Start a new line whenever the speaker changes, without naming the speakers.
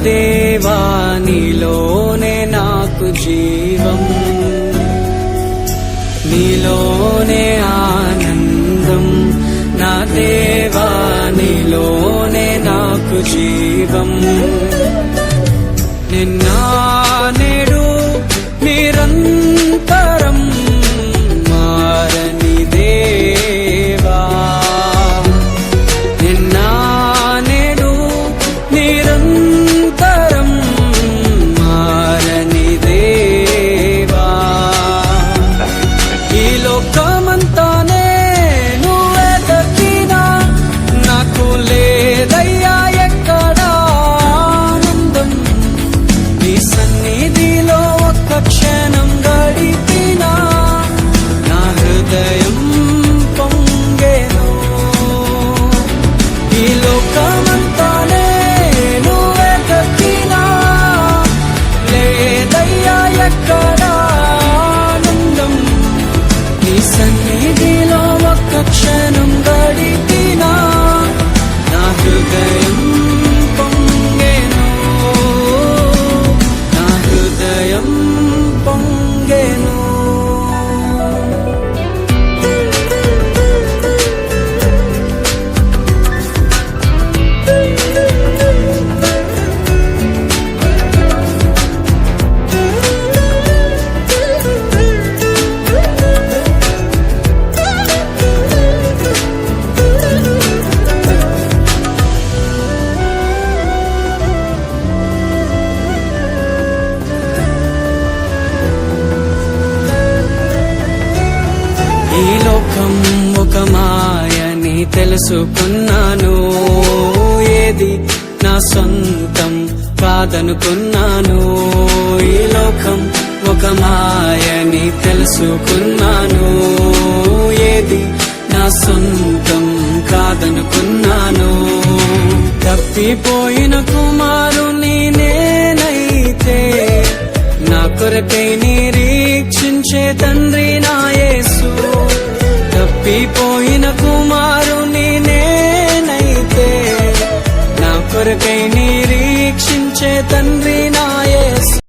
దేవా నీలోనే నాకు జీవం, నీలోనే ఆనందం. నా దేవా నీలోనే నాకు జీవం. నిన్న నేడు నిరంతరం మారని దేవా, నిన్న నేడు నిరంతరం మారని దేవా. ఈ లోకమంతానే నువ్వే దక్కినా నాకు లేదయ్యా ఎక్కడా ఆనందం. నీ సన్నిధిలో ఒక్క క్షణం గడిపినా నా హృదయం పొంగెను. ఈ లోకమంతానే నువ్వే దక్కినా లేదయ్యా ఎక్కడా ఆనందం. నీ సన్నిధిలో ఒక్క క్షణం గడిపినా నా హృదయం పొంగెను, నా హృదయం పొంగెను. ఈ లోకం ఒక మాయని తెలుసుకున్నాను, ఏది నా సొంతం కాదనుకున్నాను. ఈ లోకం ఒక మాయని తెలుసుకున్నాను, ఏది నా సొంతం కాదనుకున్నాను. తప్పిపోయిన కుమారుని నేనైతే నా కొరకై నిరీక్షించే తండ్రి నా యేసు. తప్పిపోయిన కుమారుని నేనైతే నా కొరకై నిరీక్షించే తండ్రి